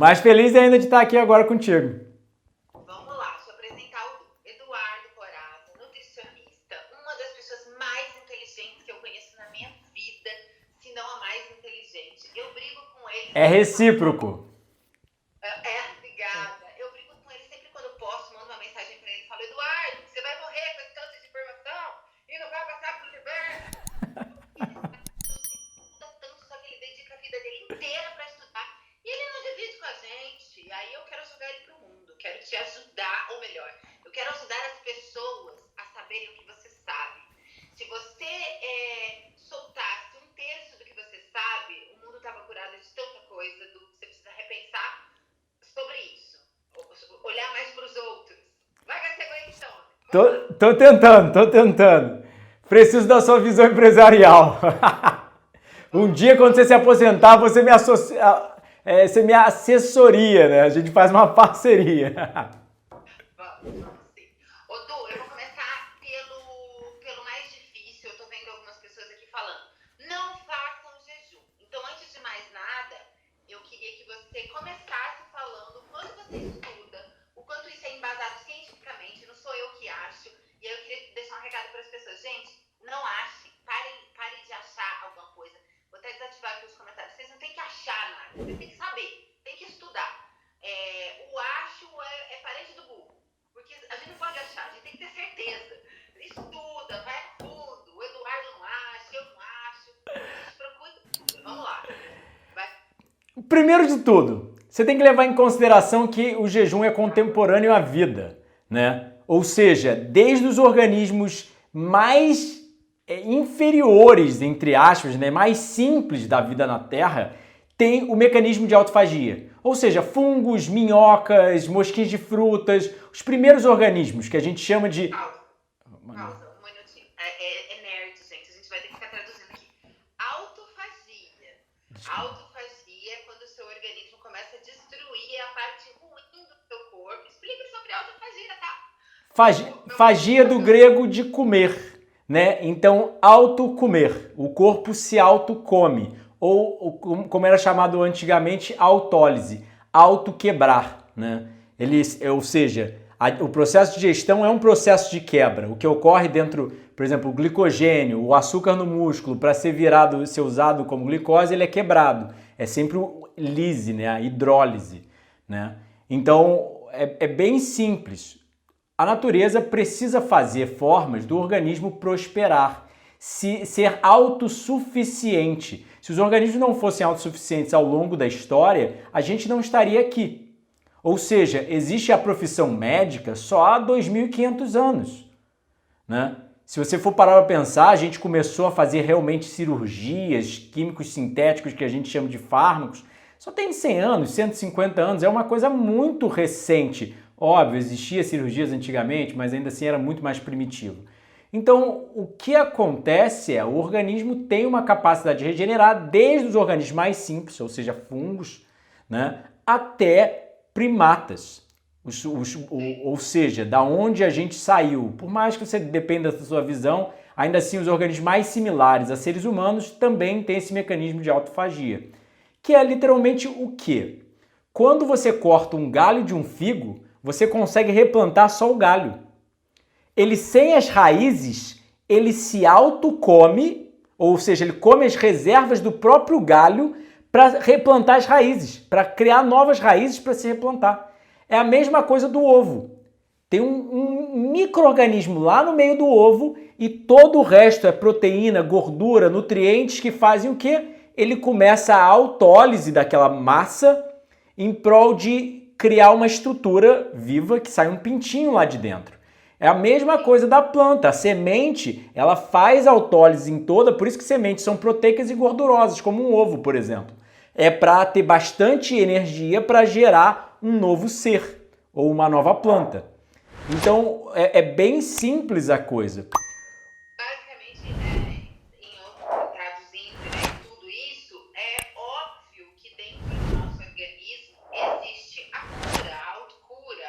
Mas feliz ainda de estar aqui agora contigo. Vamos lá, deixa eu apresentar o Eduardo Coraza, nutricionista, uma das pessoas mais inteligentes que eu conheço na minha vida, se não a mais inteligente. Eu brigo com ele. É recíproco. Obrigada. Eu brigo com ele sempre quando eu posso, mando uma mensagem pra ele e falo: Eduardo, você vai morrer com esse tanto de informação e não vai passar pro universo. Só que ele dedica a vida dele inteira pra estudar e ele não divide com a gente. E aí eu quero jogar ele pro mundo, quero te ajudar, ou melhor, eu quero ajudar as pessoas a saberem o que você sabe. Se você soltasse um terço do que você sabe, o mundo tava curado de tanta coisa, você precisa repensar sobre isso. Olhar mais pros outros. Vai, Garcia, então. Tô tentando. Preciso da sua visão empresarial. Um dia, quando você se aposentar, você me assessoria, né? A gente faz uma parceria. Vamos sim. Ô, Du, eu vou começar pelo mais difícil. Eu tô vendo algumas pessoas aqui falando: não façam jejum. Então, antes de mais nada, eu queria que você começasse falando o quanto você estuda, o quanto isso é embasado cientificamente, não sou eu que acho. E aí eu queria deixar um recado para as pessoas. Gente, não achem, parem de achar alguma coisa. Vou até desativar aqui os comentários. Vocês não têm que achar nada, vocês têm que saber, têm que estudar. O acho é parente do burro, porque a gente não pode achar, a gente tem que ter certeza. Estuda, vai a fundo. O Eduardo não acha, eu não acho. A gente procura. Vamos lá. Vai. Primeiro de tudo, você tem que levar em consideração que o jejum é contemporâneo à vida, né? Ou seja, desde os organismos mais inferiores, entre aspas, né, mais simples da vida na Terra, tem o mecanismo de autofagia. Ou seja, fungos, minhocas, mosquinhos de frutas, os primeiros organismos que a gente chama de... Pausa, um minutinho. É nerd, gente. A gente vai ter que ficar traduzindo aqui. Autofagia. Autofagia é quando o seu organismo começa a destruir a parte ruim do seu corpo. Explica sobre autofagia, tá? Fagia do grego de comer, né? Então, autocomer. O corpo se autocome. Ou, como era chamado antigamente, autólise. Autoquebrar, né? Ou seja, o processo de digestão é um processo de quebra. O que ocorre dentro, por exemplo, o glicogênio, o açúcar no músculo, para ser usado como glicose, ele é quebrado. É sempre o lise, né? A hidrólise, né? Então, é bem simples. A natureza precisa fazer formas do organismo prosperar, ser autossuficiente. Se os organismos não fossem autossuficientes ao longo da história, a gente não estaria aqui. Ou seja, existe a profissão médica só há 2.500 anos, né? Se você for parar para pensar, a gente começou a fazer realmente cirurgias, químicos sintéticos que a gente chama de fármacos, só tem 100 anos, 150 anos, é uma coisa muito recente. Óbvio, existia cirurgias antigamente, mas ainda assim era muito mais primitivo. Então, o que acontece é o organismo tem uma capacidade de regenerar desde os organismos mais simples, ou seja, fungos, né, até primatas. Ou seja, da onde a gente saiu. Por mais que você dependa da sua visão, ainda assim os organismos mais similares a seres humanos também têm esse mecanismo de autofagia. Que é literalmente o quê? Quando você corta um galho de um figo, você consegue replantar só o galho. Ele sem as raízes, ele se autocome, ou seja, ele come as reservas do próprio galho para replantar as raízes, para criar novas raízes para se replantar. É a mesma coisa do ovo. Tem um micro-organismo lá no meio do ovo e todo o resto é proteína, gordura, nutrientes que fazem o quê? Ele começa a autólise daquela massa em prol de criar uma estrutura viva que sai um pintinho lá de dentro. É a mesma coisa da planta. A semente, ela faz autólise em toda, por isso que sementes são proteicas e gordurosas, como um ovo, por exemplo. É para ter bastante energia para gerar um novo ser ou uma nova planta. Então, é bem simples a coisa. Basicamente, traduzindo, né, tudo isso, é óbvio que dentro do nosso organismo existe a cura, a autocura,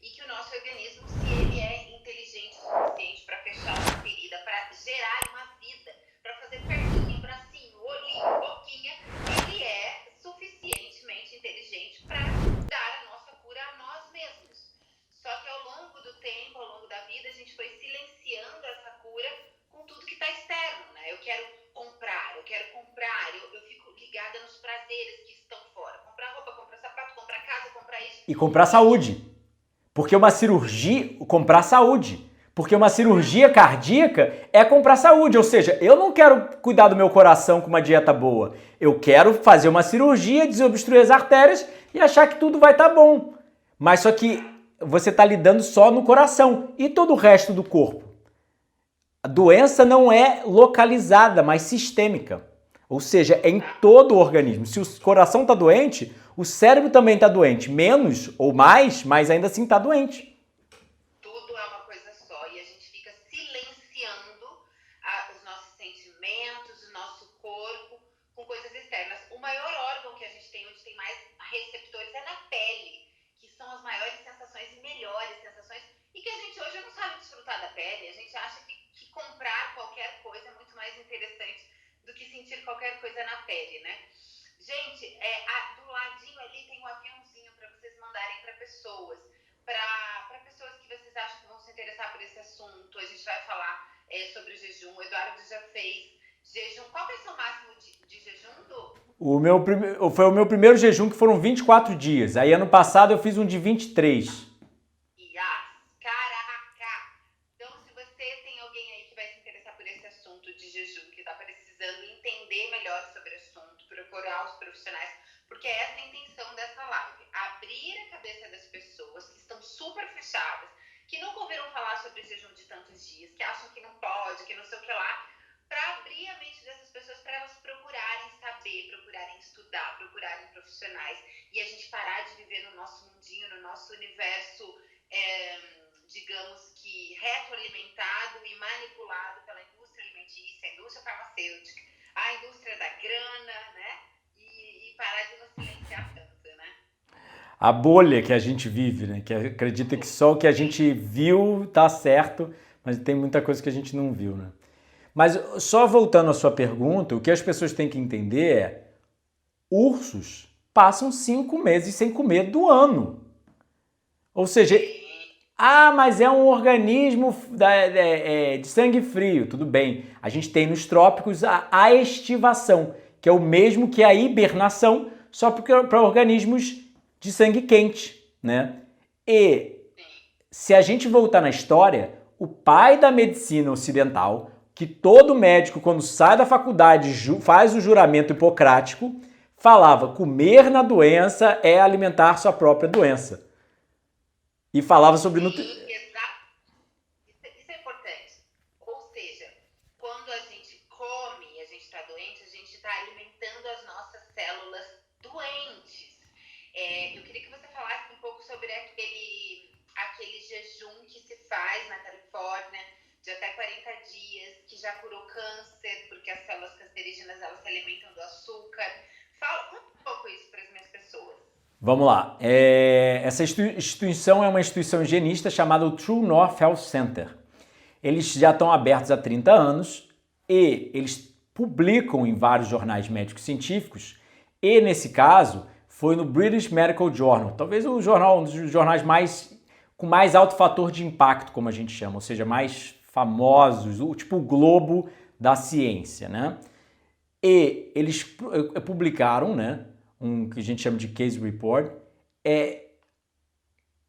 e que o nosso organismo, se ele é inteligente o suficiente para fechar uma ferida, para gerar uma vida, para fazer perninha, bracinho, olhinho, boquinha, ele é suficientemente inteligente para E comprar saúde. Porque uma cirurgia, comprar saúde. Porque uma cirurgia cardíaca é comprar saúde. Ou seja, eu não quero cuidar do meu coração com uma dieta boa. Eu quero fazer uma cirurgia, desobstruir as artérias e achar que tudo vai estar bom. Mas só que você está lidando só no coração e todo o resto do corpo. A doença não é localizada, mas sistêmica. Ou seja, é em todo o organismo. Se o coração está doente, o cérebro também está doente. Menos ou mais, mas ainda assim está doente. Tudo é uma coisa só. E a gente fica silenciando os nossos sentimentos, o nosso corpo, com coisas externas. O maior órgão que a gente tem, onde tem mais receptores, é na pele, que são as maiores sensações e melhores sensações. E que a gente hoje não sabe desfrutar da pele. A gente acha que comprar qualquer coisa é muito mais interessante do que sentir qualquer coisa na pele, né? Gente, do ladinho ali tem um aviãozinho para vocês mandarem para pessoas que vocês acham que vão se interessar por esse assunto. A gente vai falar sobre o jejum. O Eduardo já fez jejum. Qual que é o seu máximo de jejum, Du? Foi o meu primeiro jejum, que foram 24 dias. Aí ano passado eu fiz um de 23. Entender melhor sobre o assunto, procurar os profissionais, porque essa é a intenção dessa live, abrir a cabeça das pessoas que estão super fechadas, que nunca ouviram falar sobre jejum de tantos dias, que acham que não pode, que não sei o que lá, para abrir a mente dessas pessoas, para elas procurarem saber, procurarem estudar, procurarem profissionais, e a gente parar de viver no nosso mundinho, no nosso universo, digamos que retroalimentado e manipulado pela indústria alimentícia, a indústria farmacêutica, a indústria da grana, né? E parar de nos silenciar tanto, né? A bolha que a gente vive, né? Que acredita que só o que a gente viu tá certo, mas tem muita coisa que a gente não viu, né? Mas só voltando à sua pergunta, o que as pessoas têm que entender é: ursos passam 5 meses sem comer do ano. Ou seja, mas é um organismo de sangue frio. Tudo bem. A gente tem nos trópicos a estivação, que é o mesmo que a hibernação, só para organismos de sangue quente, né? E se a gente voltar na história, o pai da medicina ocidental, que todo médico, quando sai da faculdade, faz o juramento hipocrático, falava: comer na doença é alimentar sua própria doença. E falava sobre nutrição. Isso é importante. Ou seja, quando a gente come e a gente está doente, a gente está alimentando as nossas células doentes. Eu queria que você falasse um pouco sobre aquele jejum que se faz na Califórnia de até 40 dias, que já curou câncer, porque as células cancerígenas elas se alimentam do açúcar. Fala um pouco isso para as minhas pessoas. Vamos lá. Essa instituição é uma instituição higienista chamada True North Health Center. Eles já estão abertos há 30 anos e eles publicam em vários jornais médicos científicos, e nesse caso foi no British Medical Journal, talvez um dos jornais com mais alto fator de impacto, como a gente chama, ou seja, mais famosos, tipo o Globo da ciência, né? E eles publicaram, né, que a gente chama de case report,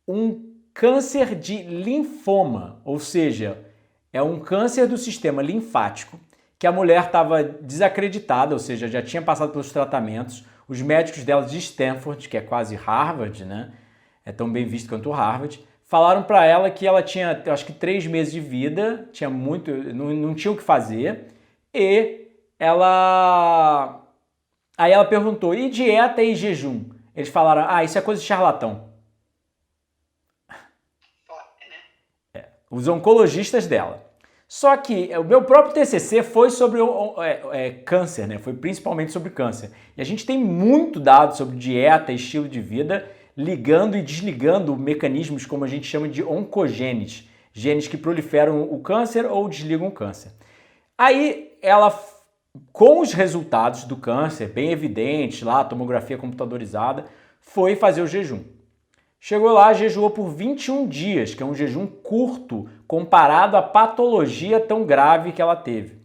um câncer de linfoma, ou seja, é um câncer do sistema linfático, que a mulher estava desacreditada, ou seja, já tinha passado pelos tratamentos. Os médicos dela de Stanford, que é quase Harvard, né, é tão bem visto quanto Harvard, falaram para ela que ela tinha, acho que 3 meses de vida, tinha não tinha o que fazer, e aí ela perguntou: e dieta e jejum? Eles falaram: isso é coisa de charlatão. Os oncologistas dela. Só que o meu próprio TCC foi sobre câncer, né? Foi principalmente sobre câncer. E a gente tem muito dado sobre dieta e estilo de vida, ligando e desligando mecanismos, como a gente chama de oncogenes, genes que proliferam o câncer ou desligam o câncer. Aí ela, com os resultados do câncer bem evidentes lá, a tomografia computadorizada, foi fazer o jejum. Chegou lá, jejuou por 21 dias, que é um jejum curto comparado à patologia tão grave que ela teve.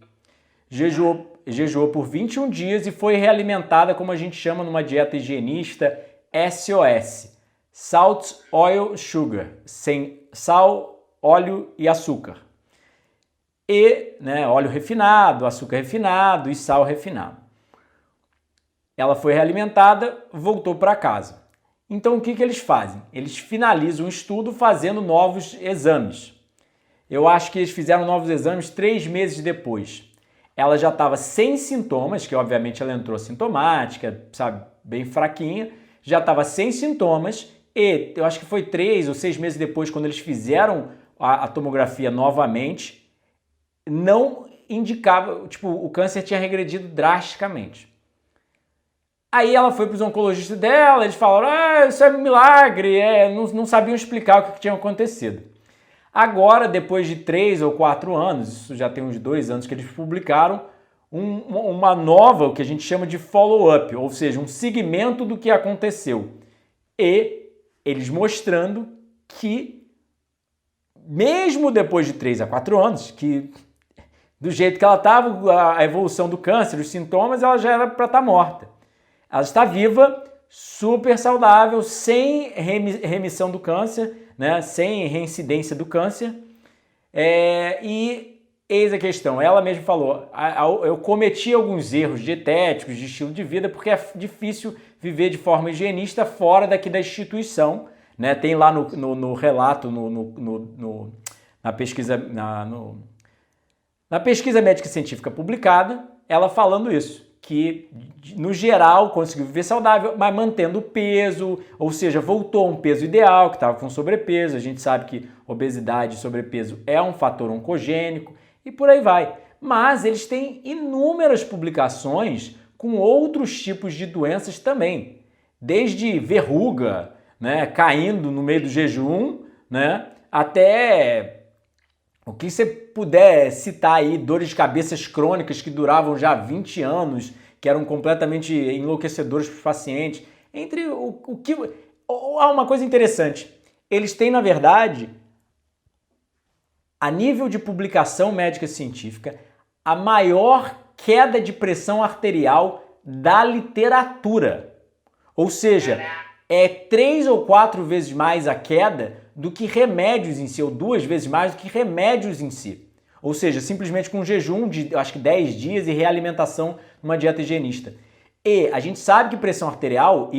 Jejuou por 21 dias e foi realimentada, como a gente chama numa dieta higienista, SOS, Salt, oil, sugar. Sem sal, óleo e açúcar. E, né, óleo refinado, açúcar refinado e sal refinado. Ela foi realimentada, voltou para casa. Então o que eles fazem? Eles finalizam o estudo fazendo novos exames. Eu acho que eles fizeram novos exames 3 meses depois. Ela já estava sem sintomas, que obviamente ela entrou sintomática, sabe, bem fraquinha, já estava sem sintomas e eu acho que foi 3 ou 6 meses depois, quando eles fizeram a tomografia novamente, não indicava, tipo, o câncer tinha regredido drasticamente. Aí ela foi para os oncologistas dela, eles falaram, isso é um milagre, não sabiam explicar o que tinha acontecido. Agora, depois de 3 ou 4 anos, isso já tem uns 2 anos que eles publicaram, uma nova, o que a gente chama de follow-up, ou seja, um segmento do que aconteceu. E eles mostrando que, mesmo depois de 3 a 4 anos, que do jeito que ela estava, a evolução do câncer, os sintomas, ela já era para estar morta. Ela está viva, super saudável, sem remissão do câncer, né? Sem reincidência do câncer. E eis a questão, ela mesma falou, eu cometi alguns erros dietéticos, de estilo de vida, porque é difícil viver de forma higienista fora daqui da instituição. Né? Tem lá no relato, na pesquisa, na pesquisa médica científica publicada, ela falando isso, que no geral conseguiu viver saudável, mas mantendo o peso, ou seja, voltou a um peso ideal, que estava com sobrepeso. A gente sabe que obesidade e sobrepeso é um fator oncogênico e por aí vai. Mas eles têm inúmeras publicações com outros tipos de doenças também, desde verruga, né, caindo no meio do jejum, né, até o que você puder citar aí, dores de cabeças crônicas que duravam já 20 anos, que eram completamente enlouquecedoras para os pacientes. Entre o que... Há uma coisa interessante. Eles têm, na verdade, a nível de publicação médica científica, a maior queda de pressão arterial da literatura. Ou seja, é 3 ou 4 vezes mais a queda do que remédios em si, ou 2 vezes mais do que remédios em si. Ou seja, simplesmente com jejum de, acho que 10 dias e realimentação numa dieta higienista. E a gente sabe que pressão arterial,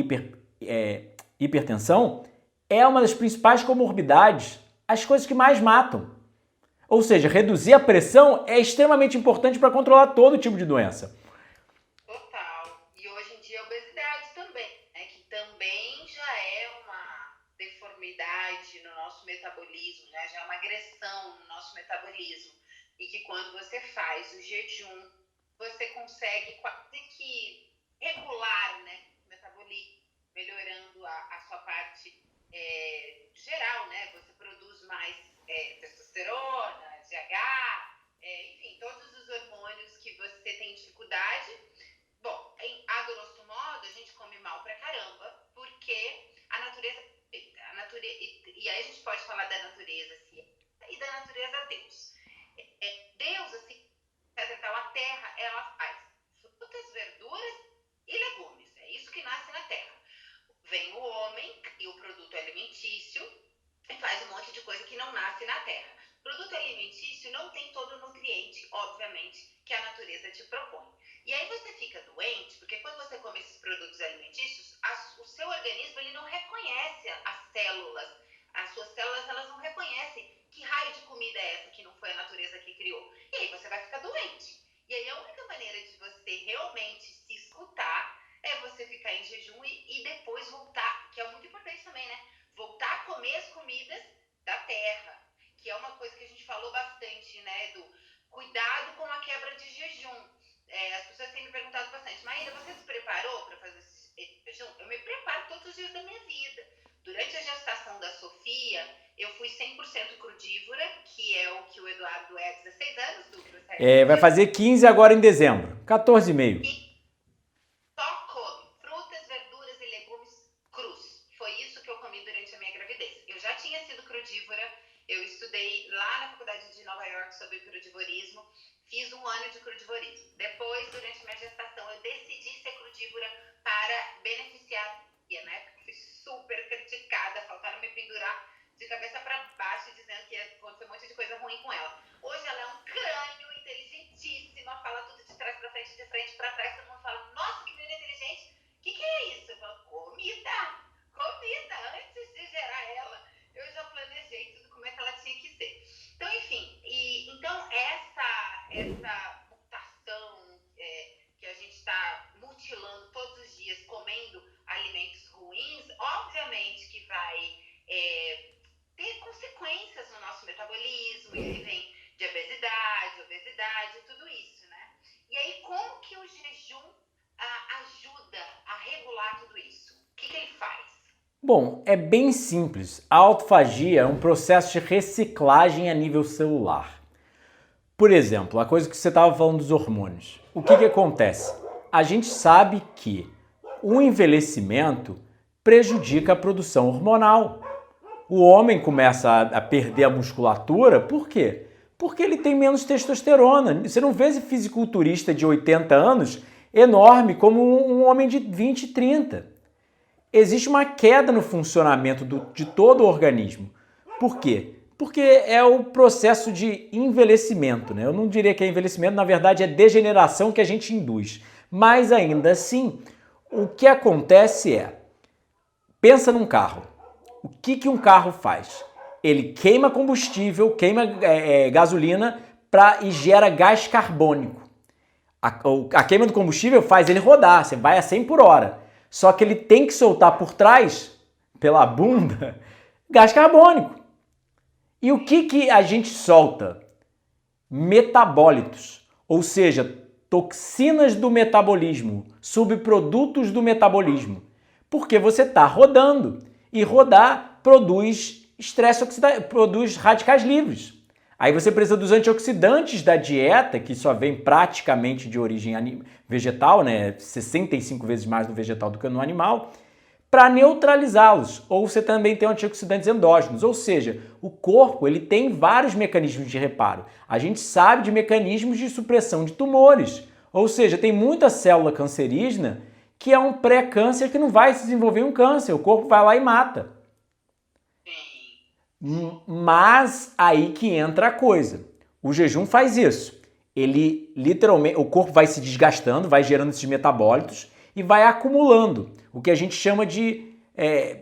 hipertensão, é uma das principais comorbidades, as coisas que mais matam. Ou seja, reduzir a pressão é extremamente importante para controlar todo tipo de doença. Total. E hoje em dia a obesidade também, né? Que também já é uma deformidade no nosso metabolismo, né? Já é uma agressão no nosso metabolismo. E que quando você faz o jejum, você consegue quase que regular, né, o metabolismo, melhorando a sua parte geral, né? Você produz mais testosterona, GH, enfim, todos os hormônios que você tem dificuldade. Bom, a grosso modo, a gente come mal pra caramba, porque a natureza e aí a gente pode falar da natureza e da natureza Deus. Deus, assim, a terra, ela faz frutas, verduras e legumes. É isso que nasce na terra. Vem o homem e o produto alimentício e faz um monte de coisa que não nasce na terra. Produto alimentício não tem todo o nutriente, obviamente, que a natureza te propõe. E aí você fica doente, porque quando você come esses produtos alimentícios, o seu organismo ele não reconhece as células. As suas células elas não reconhecem que raio de comida é essa que não foi a natureza que criou. E aí você vai ficar doente. E aí a única maneira de você realmente se escutar é você ficar em jejum e depois voltar, que é muito importante também, né? Voltar a comer as comidas da terra, que é uma coisa que a gente falou bastante, né, Edu? Cuidado com a quebra de jejum. As pessoas têm me perguntado bastante, Maíra, você se preparou para fazer esse jejum? Eu me preparo todos os dias da minha vida. Durante a gestação da Sofia, eu fui 100% crudívora, que é o que o Eduardo é há 16 anos, Dutra. Vai fazer 15 agora em dezembro, 14,5. Só come frutas, verduras e legumes crus. Foi isso que eu comi durante a minha gravidez. Eu já tinha sido crudívora, eu estudei lá na faculdade de Nova York sobre crudivorismo, fiz 1 ano de crudivorismo. Depois, durante a minha gestação, eu decidi ser crudívora para beneficiar. E na época fui super criticada essa mutação que a gente está mutilando todos os dias, comendo alimentos ruins, obviamente que vai ter consequências no nosso metabolismo, e aí vem de obesidade, tudo isso, né? E aí, como que o jejum ajuda a regular tudo isso? O que ele faz? Bom, é bem simples. A autofagia é um processo de reciclagem a nível celular. Por exemplo, a coisa que você estava falando dos hormônios. O que acontece? A gente sabe que o envelhecimento prejudica a produção hormonal. O homem começa a perder a musculatura, por quê? Porque ele tem menos testosterona. Você não vê esse fisiculturista de 80 anos enorme como um homem de 20, 30. Existe uma queda no funcionamento de todo o organismo. Por quê? Porque é o processo de envelhecimento, né? Eu não diria que é envelhecimento, na verdade é degeneração que a gente induz. Mas ainda assim, o que acontece pensa num carro. O que um carro faz? Ele queima combustível, queima gasolina e gera gás carbônico. A queima do combustível faz ele rodar, você vai a 100 por hora. Só que ele tem que soltar por trás, pela bunda, gás carbônico. E o que a gente solta? Metabólitos, ou seja, toxinas do metabolismo, subprodutos do metabolismo. Porque você está rodando. E rodar produz estresse oxidativo, produz radicais livres. Aí você precisa dos antioxidantes da dieta, que só vem praticamente de origem vegetal, né? 65 vezes mais no vegetal do que no animal, para neutralizá-los. Ou você também tem antioxidantes endógenos, ou seja, o corpo ele tem vários mecanismos de reparo. A gente sabe de mecanismos de supressão de tumores, ou seja, tem muita célula cancerígena que é um pré-câncer que não vai se desenvolver um câncer, o corpo vai lá e mata. Mas aí que entra a coisa. O jejum faz isso. Ele literalmente, o corpo vai se desgastando, vai gerando esses metabólitos e vai acumulando o que a gente chama de,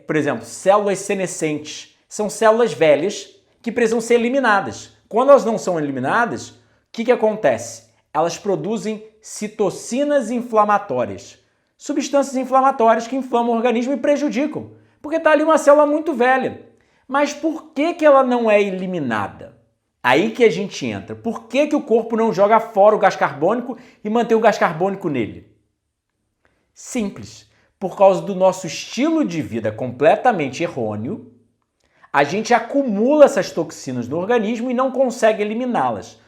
por exemplo, células senescentes. São células velhas que precisam ser eliminadas. Quando elas não são eliminadas, o que acontece? Elas produzem citocinas inflamatórias. Substâncias inflamatórias que inflamam o organismo e prejudicam. Porque está ali uma célula muito velha. Mas por que ela não é eliminada? Aí que a gente entra. Por que o corpo não joga fora o gás carbônico e mantém o gás carbônico nele? Simples. Por causa do nosso estilo de vida completamente errôneo, a gente acumula essas toxinas no organismo e não consegue eliminá-las.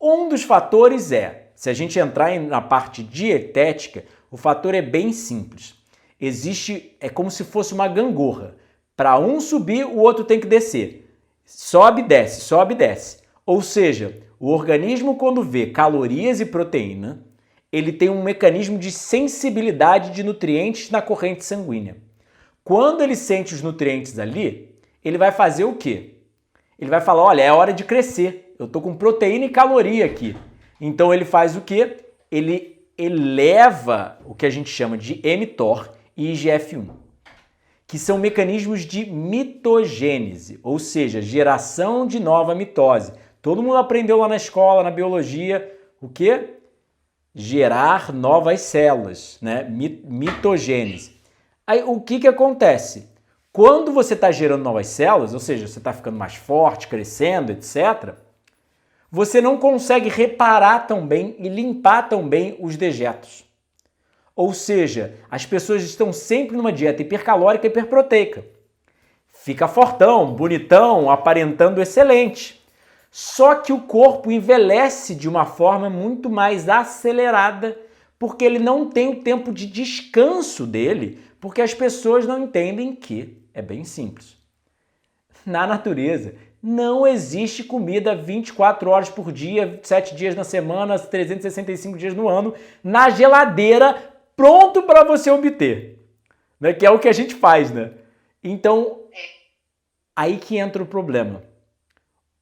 Um dos fatores se a gente entrar na parte dietética, o fator é bem simples. É como se fosse uma gangorra. Para um subir, o outro tem que descer. Sobe, desce, sobe, desce. Ou seja, o organismo, quando vê calorias e proteína, ele tem um mecanismo de sensibilidade de nutrientes na corrente sanguínea. Quando ele sente os nutrientes ali, ele vai fazer o quê? Ele vai falar, olha, é hora de crescer. Eu estou com proteína e caloria aqui. Então ele faz o quê? Ele eleva o que a gente chama de mTOR e IGF-1. Que são mecanismos de mitogênese, ou seja, geração de nova mitose. Todo mundo aprendeu lá na escola, na biologia, o quê? Gerar novas células, né? Mitogênese. Aí o que acontece? Quando você está gerando novas células, ou seja, você está ficando mais forte, crescendo, etc., você não consegue reparar tão bem e limpar tão bem os dejetos. Ou seja, as pessoas estão sempre numa dieta hipercalórica e hiperproteica. Fica fortão, bonitão, aparentando excelente. Só que o corpo envelhece de uma forma muito mais acelerada, porque ele não tem o tempo de descanso dele, porque as pessoas não entendem que é bem simples. Na natureza, não existe comida 24 horas por dia, 7 dias na semana, 365 dias no ano, na geladeira, pronto para você obter, né? Que é o que a gente faz, né? Então, aí que entra o problema.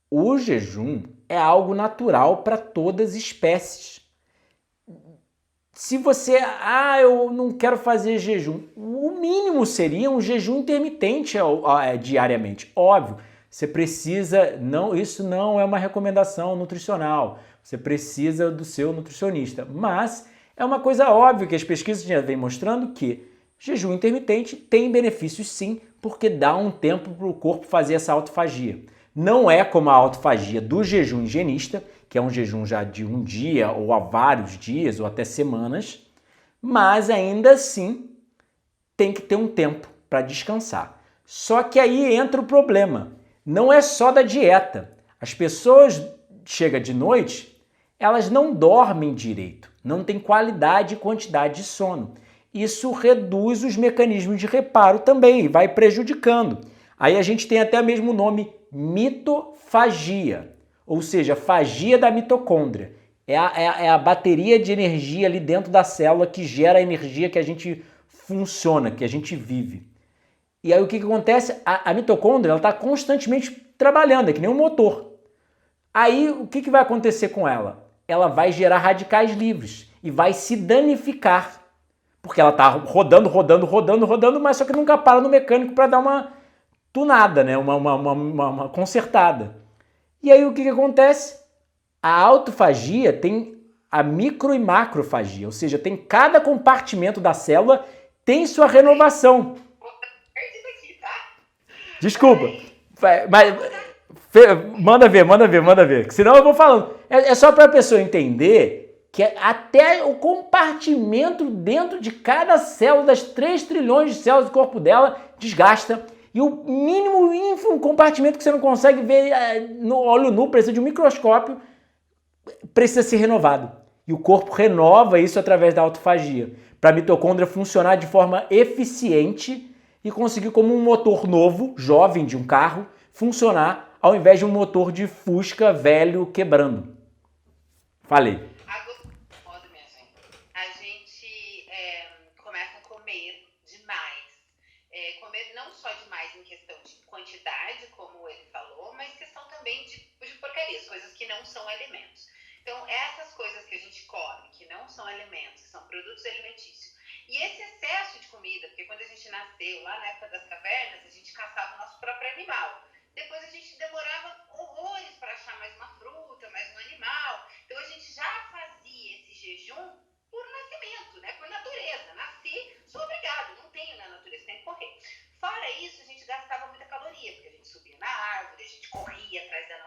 O jejum é algo natural para todas as espécies. Se você, eu não quero fazer jejum, o mínimo seria um jejum intermitente diariamente. Óbvio, você precisa, isso não é uma recomendação nutricional. Você precisa do seu nutricionista. Mas é uma coisa óbvia que as pesquisas já vêm mostrando que jejum intermitente tem benefícios sim, porque dá um tempo para o corpo fazer essa autofagia. Não é como a autofagia do jejum higienista, que é um jejum já de um dia ou há vários dias ou até semanas, mas ainda assim tem que ter um tempo para descansar. Só que aí entra o problema. Não é só da dieta. As pessoas chegam de noite, elas não dormem direito, não tem qualidade e quantidade de sono. Isso reduz os mecanismos de reparo também, vai prejudicando. Aí a gente tem até mesmo o nome mitofagia, ou seja, fagia da mitocôndria. É a bateria de energia ali dentro da célula que gera a energia que a gente funciona, que a gente vive. E aí o que acontece? A mitocôndria está constantemente trabalhando, é que nem um motor. Aí o que vai acontecer com ela? Ela vai gerar radicais livres e vai se danificar. Porque ela está rodando, mas só que nunca para no mecânico para dar uma tunada, né? uma consertada. E aí o que acontece? A autofagia tem a micro e macrofagia, ou seja, tem cada compartimento da célula tem sua renovação. Desculpa, mas manda ver, senão eu vou falando. É só para a pessoa entender que até o compartimento dentro de cada célula das 3 trilhões de células do corpo dela desgasta. E o mínimo ínfimo compartimento que você não consegue ver no olho nu, precisa de um microscópio, precisa ser renovado. E o corpo renova isso através da autofagia, para a mitocôndria funcionar de forma eficiente e conseguir, como um motor novo, jovem de um carro, funcionar ao invés de um motor de Fusca velho quebrando. Falei. Agora, minha gente, a gente começa a comer demais. Comer não só demais em questão de quantidade, como ele falou, mas questão também de porcarias, coisas que não são alimentos. Então, essas coisas que a gente come, que não são alimentos, são produtos alimentícios, e esse excesso de comida, porque quando a gente nasceu, lá na época das cavernas, a gente caçava o nosso próprio animal. Depois a gente demorava horrores para achar mais uma fruta, mais um animal. Então a gente já fazia esse jejum por nascimento, né? Por natureza. Nasci, sou obrigado, não tenho na natureza, tem que correr. Fora isso, a gente gastava muita caloria, porque a gente subia na árvore, a gente corria atrás do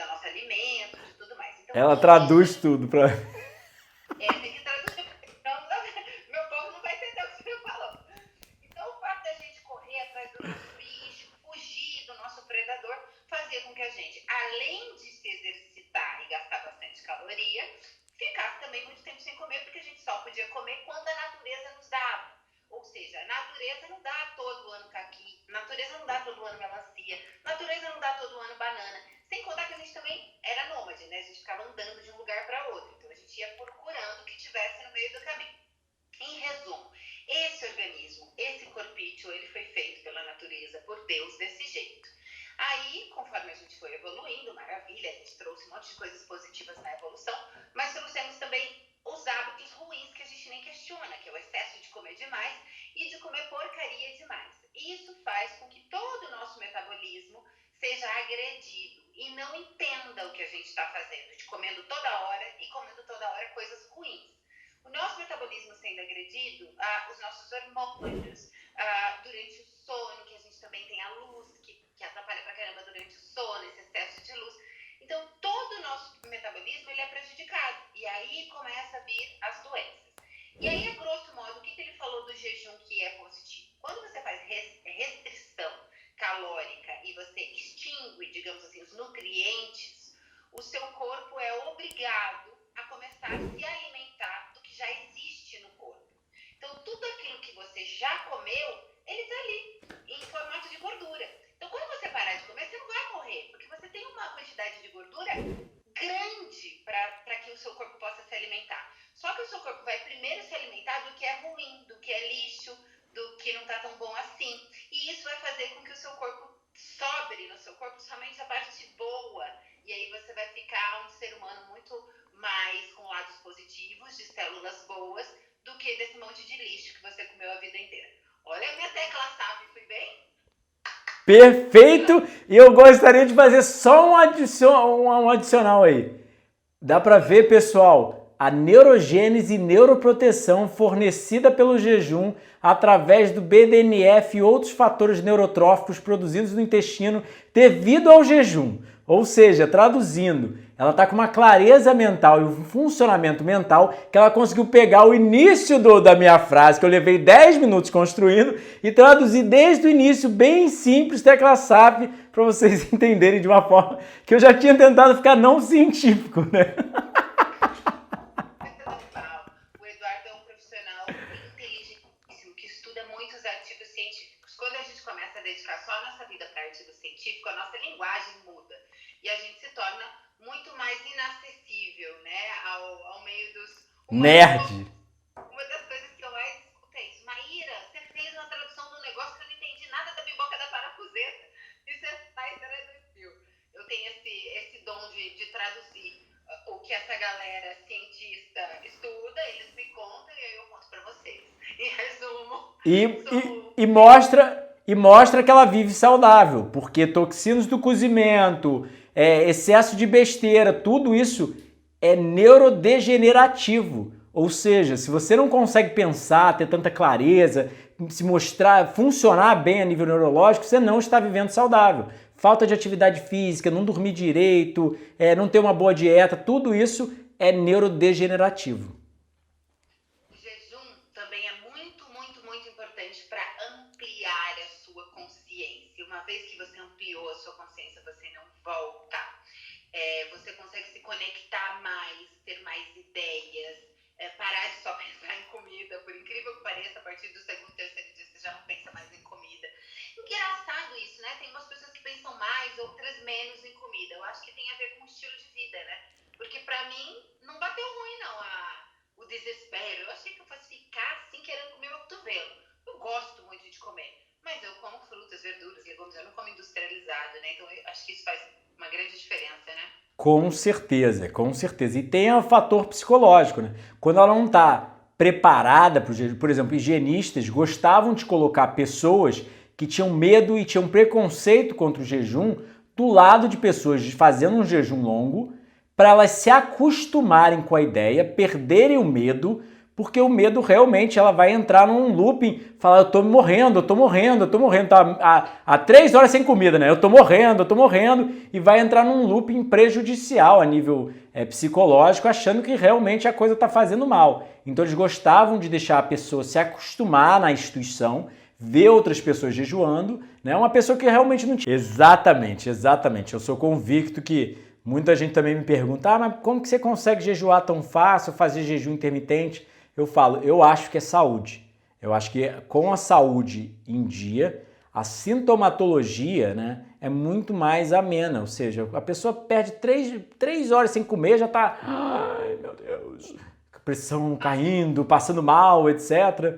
nosso alimento, de tudo mais. Então, ela traduz tudo para... tem que traduzir, senão meu povo não vai entender o que você falou. Então, o fato da gente correr atrás do nosso bicho, fugir do nosso predador, fazia com que a gente, além de se exercitar e gastar bastante caloria, ficasse também muito tempo sem comer, porque a gente só podia comer quando a natureza nos dava. Ou seja, a natureza não dá todo ano caqui, a natureza não dá todo ano melancia, a natureza não dá todo ano banana. Sem contar que a gente também era nômade, né? A gente ficava andando de um lugar para outro. Então a gente ia procurando o que tivesse no meio do caminho. Em resumo, esse organismo, esse corpício, ele foi feito pela natureza, por Deus, desse jeito. Aí, conforme a gente foi evoluindo, maravilha, a gente trouxe um monte de coisas positivas na evolução, mas trouxemos também os hábitos ruins que a gente nem questiona, que é o excesso de comer demais e de comer porcaria demais. Isso faz com que todo o nosso metabolismo seja agredido e não entenda o que a gente está fazendo, de comendo toda hora e comendo toda hora coisas ruins. O nosso metabolismo sendo agredido, os nossos hormônios, durante o sono, que a gente também tem a luz, que atrapalha pra caramba durante o sono, esse excesso de luz. Então, todo o nosso metabolismo ele é prejudicado. E aí começa a vir as doenças. E aí, a grosso modo, o que ele falou do jejum que é positivo? Quando você faz restrição calórica e você extingue, digamos assim, os nutrientes, o seu corpo é obrigado a começar a se alimentar do que já existe no corpo. Então, tudo aquilo que você já comeu, ele está ali, em formato de gordura. Então, quando você parar de comer, você não vai morrer, porque você tem uma quantidade de gordura grande para que o seu corpo possa se alimentar. Só que o seu corpo vai primeiro se alimentar do que é ruim, do que é lixo, do que não está tão bom assim. E isso vai fazer com que o seu corpo sobre no seu corpo somente a parte boa. E aí você vai ficar um ser humano muito mais com lados positivos, de células boas, do que desse monte de lixo que você comeu a vida inteira. Olha a minha tecla SAP, fui bem? Perfeito! E eu gostaria de fazer só um adicional aí. Dá para ver, pessoal, a neurogênese e neuroproteção fornecida pelo jejum através do BDNF e outros fatores neurotróficos produzidos no intestino devido ao jejum. Ou seja, traduzindo, ela está com uma clareza mental e um funcionamento mental que ela conseguiu pegar o início da minha frase, que eu levei 10 minutos construindo, e traduzir desde o início, bem simples, tecla SAP, para vocês entenderem de uma forma que eu já tinha tentado ficar não científico, né? O Eduardo é um profissional inteligentíssimo, que estuda muitos artigos científicos. Quando a gente começa a dedicar só a nossa vida para artigo científico, a nossa linguagem muda e a gente se torna muito mais inacessível, né, ao meio dos... Nerd! Uma das coisas que eu mais escuto é isso. Maíra, você fez uma tradução do negócio que eu não entendi nada da biboca da parafuseta e você traduziu. Eu tenho esse dom de traduzir o que essa galera cientista estuda, eles me contam e aí eu conto pra vocês. Em resumo... E mostra que ela vive saudável, porque toxinas do cozimento, excesso de besteira, tudo isso é neurodegenerativo. Ou seja, se você não consegue pensar, ter tanta clareza, se mostrar, funcionar bem a nível neurológico, você não está vivendo saudável. Falta de atividade física, não dormir direito, não ter uma boa dieta, tudo isso é neurodegenerativo. O jejum também é muito, muito, muito importante para ampliar a sua consciência. Uma vez que você ampliou a sua consciência, você não volta. Você consegue se conectar mais, ter mais ideias, parar de só pensar em comida. Por incrível que pareça, a partir do segundo, terceiro dia você já não pensa mais em comida. Engraçado isso, né? Tem umas pessoas que pensam mais, outras menos em comida. Eu acho que tem a ver com o estilo de vida, né? Porque pra mim não bateu ruim, não, o desespero. Eu achei que eu fosse ficar assim querendo comer meu cotovelo. Eu gosto muito de comer, mas eu como frutas, verduras, legumes, eu não como industrializado, né? Então eu acho que isso faz uma grande diferença, né? Com certeza, com certeza. E tem o fator psicológico, né? Quando ela não está preparada para o jejum, por exemplo, higienistas gostavam de colocar pessoas que tinham medo e tinham preconceito contra o jejum do lado de pessoas fazendo um jejum longo para elas se acostumarem com a ideia, perderem o medo, porque o medo realmente ela vai entrar num looping, falar eu tô morrendo, tá há 3 horas sem comida, né? Eu tô morrendo, e vai entrar num looping prejudicial a nível psicológico, achando que realmente a coisa tá fazendo mal. Então eles gostavam de deixar a pessoa se acostumar na instituição, ver outras pessoas jejuando, né? Uma pessoa que realmente não tinha. Exatamente. Eu sou convicto que muita gente também me pergunta, mas como que você consegue jejuar tão fácil, fazer jejum intermitente? Eu falo, eu acho que é saúde. Eu acho que com a saúde em dia, a sintomatologia, né, é muito mais amena. Ou seja, a pessoa perde 3 horas sem comer, já tá, ai meu Deus, pressão caindo, passando mal, etc.